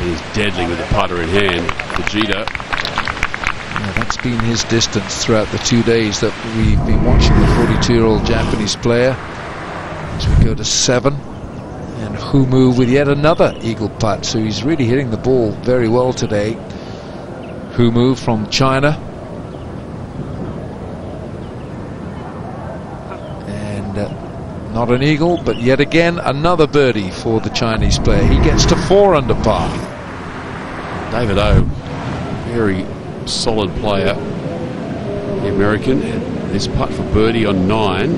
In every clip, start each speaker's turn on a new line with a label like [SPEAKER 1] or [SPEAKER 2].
[SPEAKER 1] He's deadly with the putter in hand. Fujita.
[SPEAKER 2] Yeah, that's been his distance throughout the 2 days that we've been watching the 42-year-old Japanese player. As we go to 7. And Humu with yet another eagle putt. So he's really hitting the ball very well today. Humu from China. And not an eagle, but yet again another birdie for the Chinese player. He gets to 4 under par.
[SPEAKER 1] David O, very solid player, the American. And this putt for birdie on 9,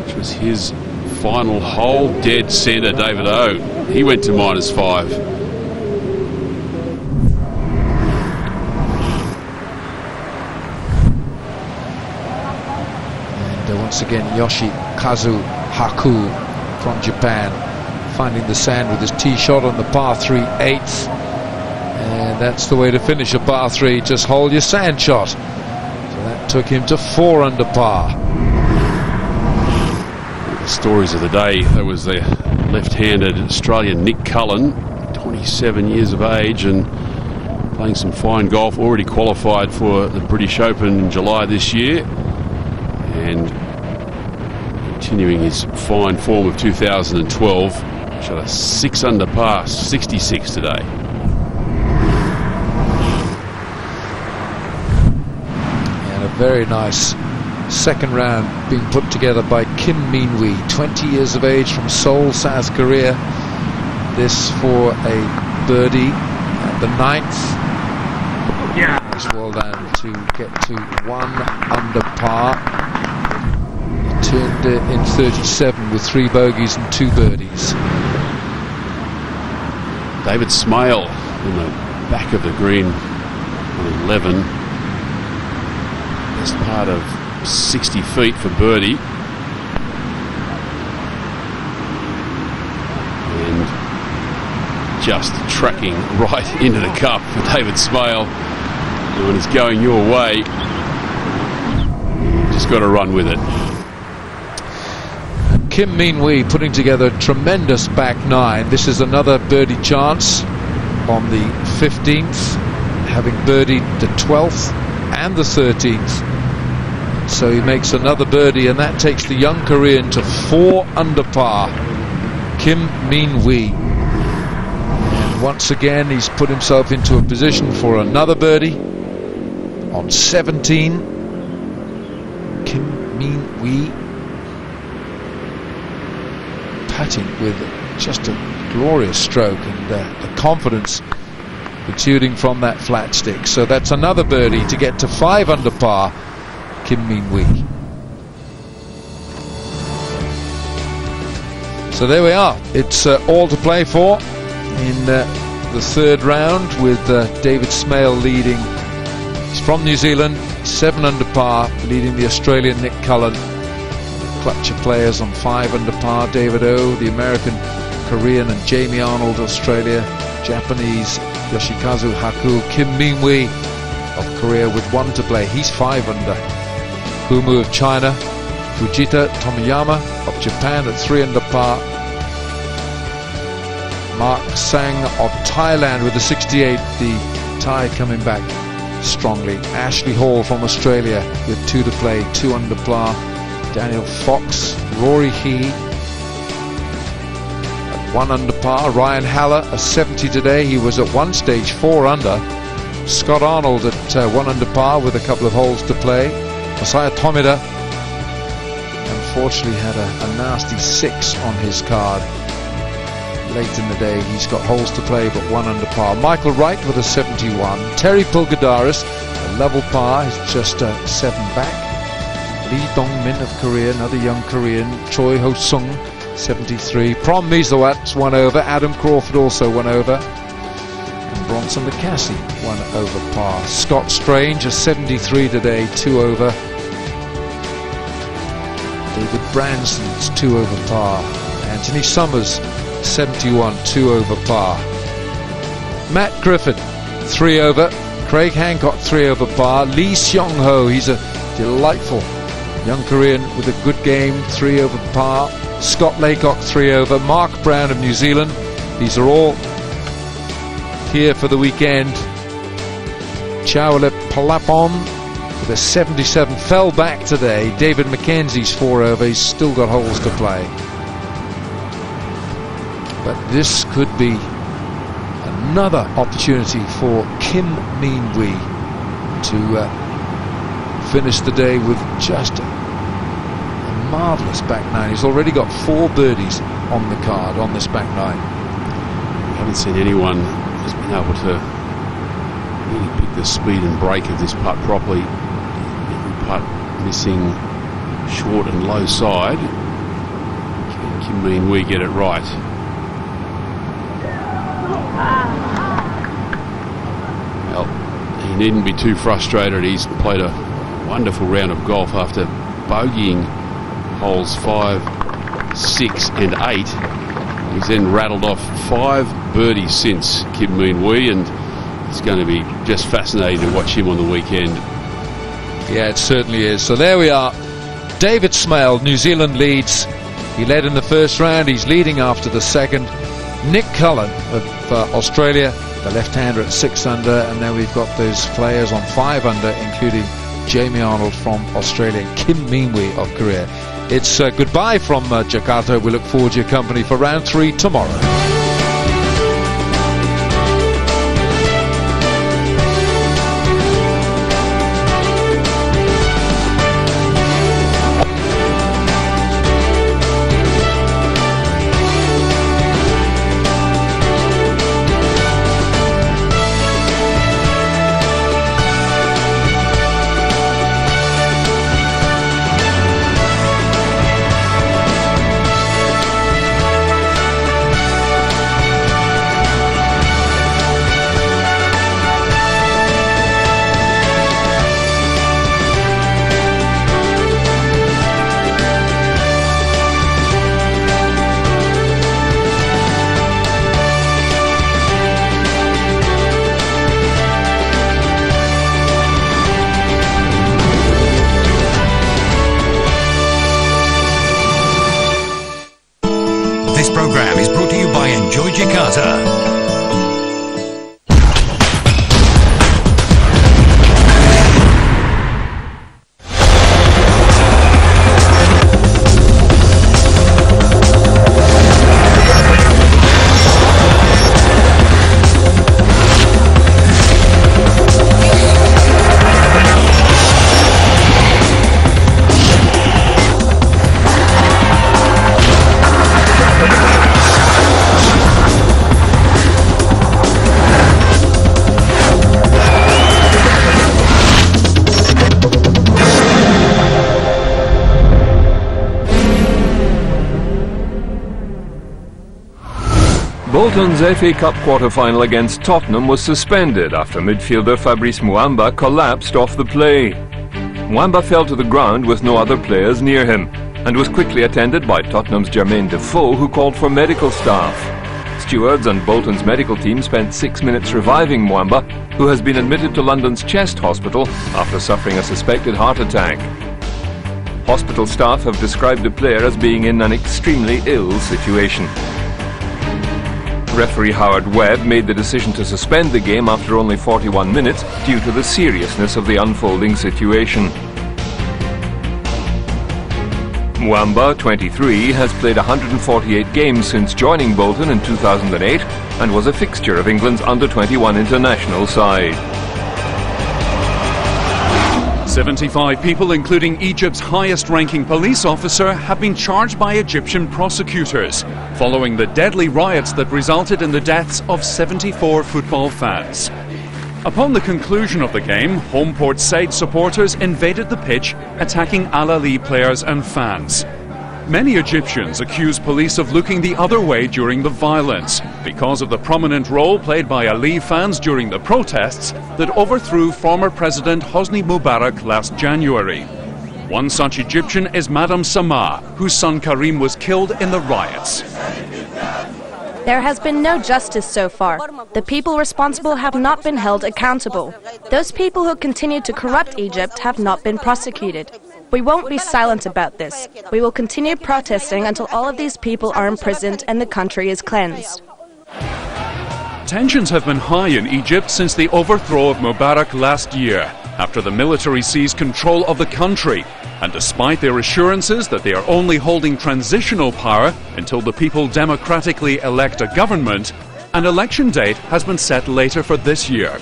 [SPEAKER 1] which was his final hole, dead centre. David O, he went to -5.
[SPEAKER 2] And once again, Yoshikazu Haku from Japan, finding the sand with his tee shot on the par 3 8th. And that's the way to finish a par 3, just hold your sand shot. So that took him to 4 under par.
[SPEAKER 1] The stories of the day, there was the left-handed Australian Nick Cullen, 27 years of age and playing some fine golf, already qualified for the British Open in July this year, and continuing his fine form of 2012. Shot a 6 under par, 66 today.
[SPEAKER 2] Very nice second round being put together by Kim Min-wee, 20 years of age, from Seoul, South Korea. This for a birdie at the 9th. Yeah, it's well done to get to 1 under par. He turned it in 37 with 3 bogeys and 2 birdies.
[SPEAKER 1] David Smale in the back of the green on 11. Part of 60 feet for birdie, and just tracking right into the cup for David Smale. And when it's going your way, you just got to run with it.
[SPEAKER 2] Kim Min-wee putting together a tremendous back 9. This is another birdie chance on the 15th, having birdied the 12th and the 13th. So he makes another birdie, and that takes the young Korean to 4 under par. Kim Min-wee. And once again, he's put himself into a position for another birdie on 17. Kim Min-wee putting with just a glorious stroke, and the confidence exuding from that flat stick. So that's another birdie to get to 5 under par. Kim Min-wee. So there we are. It's all to play for in the 3rd round, with David Smale leading. He's from New Zealand, 7 under par, leading the Australian Nick Cullen. Clutch of players on 5 under par. David O, the American, Korean, and Jamie Arnold, Australia. Japanese Yoshikazu Haku. Kim Min-wee of Korea with 1 to play. He's 5 under. Humu of China, Fujita Tomiyama of Japan at 3 under par. Mark Sang of Thailand with a 68, the Thai coming back strongly. Ashley Hall from Australia with 2 to play, 2 under par. Daniel Fox, Rory He at 1 under par. Ryan Haller, a 70 today. He was at one stage 4 under. Scott Arnold at 1 under par with a couple of holes to play. Masaya Tomida unfortunately had a nasty 6 on his card late in the day. He's got holes to play, but 1 under par. Michael Wright with a 71. Terry Pulgadaris, a level par, is just 7 back. Lee Dong-min of Korea, another young Korean. Choi Ho-sung, 73. Prom Misawat's 1 over. Adam Crawford also 1 over. Bronson McCassie 1 over par. Scott Strange a 73 today, 2 over. David Branson's 2 over par. Anthony Summers 71, 2 over par. Matt Griffin 3 over. Craig Hancock 3 over par. Lee Seong Ho, he's a delightful young Korean with a good game, 3 over par. Scott Laycock 3 over. Mark Brown of New Zealand. These are all here for the weekend. Chawale Palapon with a 77 fell back today. David Mackenzie's 4 over. He's still got holes to play. But this could be another opportunity for Kim Min Wee to finish the day with just a marvellous back nine. He's already got 4 birdies on the card on this back nine.
[SPEAKER 1] I haven't seen anyone who's been able to really pick the speed and break of this putt properly. Every putt missing short and low side. Can Kim Min Wee get it right? Well, he needn't be too frustrated. He's played a wonderful round of golf after bogeying holes 5, 6 and 8. He's then rattled off 5 birdies since, Kim Min Wee, and it's going to be just fascinating to watch him on the weekend.
[SPEAKER 2] Yeah, it certainly is. So there we are. David Smail, New Zealand leads. He led in the first round. He's leading after the second. Nick Cullen of Australia, the left-hander at 6 under, and then we've got those players on 5 under, including Jamie Arnold from Australia and Kim Min Wee of Korea. It's goodbye from Jakarta. We look forward to your company for round 3 tomorrow.
[SPEAKER 3] This program is brought to you by Enjoy Jakarta.
[SPEAKER 4] Bolton's FA Cup quarter-final against Tottenham was suspended after midfielder Fabrice Muamba collapsed off the play. Muamba fell to the ground with no other players near him and was quickly attended by Tottenham's Jermaine Defoe, who called for medical staff. Stewards and Bolton's medical team spent 6 minutes reviving Muamba, who has been admitted to London's Chest Hospital after suffering a suspected heart attack. Hospital staff have described the player as being in an extremely ill situation. Referee Howard Webb made the decision to suspend the game after only 41 minutes due to the seriousness of the unfolding situation. Muamba, 23, has played 148 games since joining Bolton in 2008 and was a fixture of England's under-21 international side.
[SPEAKER 5] 75 people, including Egypt's highest-ranking police officer, have been charged by Egyptian prosecutors following the deadly riots that resulted in the deaths of 74 football fans. Upon the conclusion of the game, home Port Said supporters invaded the pitch, attacking Al Ahly players and fans. Many Egyptians accuse police of looking the other way during the violence because of the prominent role played by Ahly fans during the protests that overthrew former President Hosni Mubarak last January. One such Egyptian is Madame Sama, whose son Karim was killed in the riots.
[SPEAKER 6] There has been no justice so far. The people responsible have not been held accountable. Those people who continue to corrupt Egypt have not been prosecuted. We won't be silent about this. We will continue protesting until all of these people are imprisoned and the country is cleansed.
[SPEAKER 5] Tensions have been high in Egypt since the overthrow of Mubarak last year, after the military seized control of the country. And despite their assurances that they are only holding transitional power until the people democratically elect a government, an election date has been set later for this year.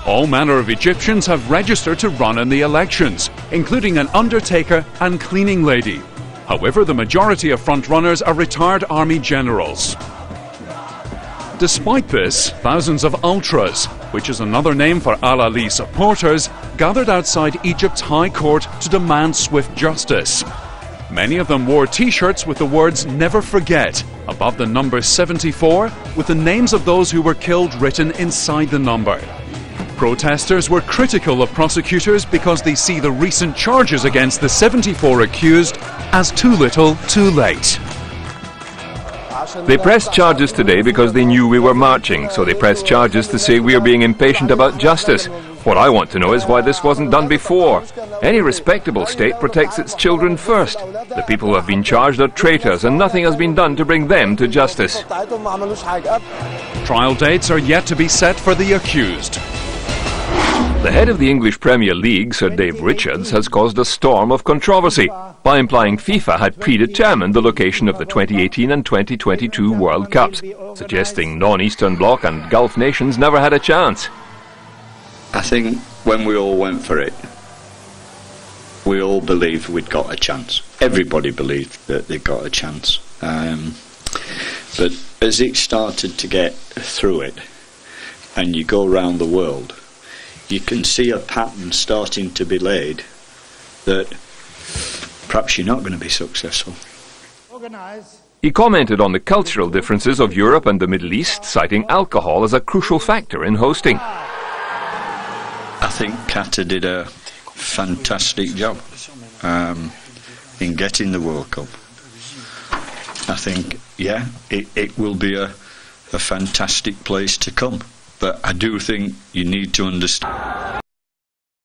[SPEAKER 5] All manner of Egyptians have registered to run in the elections, including an undertaker and cleaning lady. However, the majority of frontrunners are retired army generals. Despite this, thousands of ultras, which is another name for Al-Ali supporters, gathered outside Egypt's High Court to demand swift justice. Many of them wore T-shirts with the words "Never Forget" above the number 74, with the names of those who were killed written inside the number. Protesters were critical of prosecutors because they see the recent charges against the 74 accused as too little, too late.
[SPEAKER 4] They pressed charges today because they knew we were marching, so they pressed charges to say we are being impatient about justice. What I want to know is why this wasn't done before. Any respectable state protects its children first. The people who have been charged are traitors, and nothing has been done to bring them to justice.
[SPEAKER 5] Trial dates are yet to be set for the accused.
[SPEAKER 4] The head of the English Premier League, Sir Dave Richards, has caused a storm of controversy by implying FIFA had predetermined the location of the 2018 and 2022 World Cups, suggesting non-Eastern Bloc and Gulf nations never had a chance.
[SPEAKER 7] I think when we all went for it, we all believed we'd got a chance. Everybody believed that they'd got a chance. But as it started to get through it, and you go around the world, you can see a pattern starting to be laid that perhaps you're not going to be successful.
[SPEAKER 4] He commented on the cultural differences of Europe and the Middle East, citing alcohol as a crucial factor in hosting.
[SPEAKER 7] I think Qatar did a fantastic job in getting the World Cup. I think, yeah, it will be a fantastic place to come. But I do think you need to understand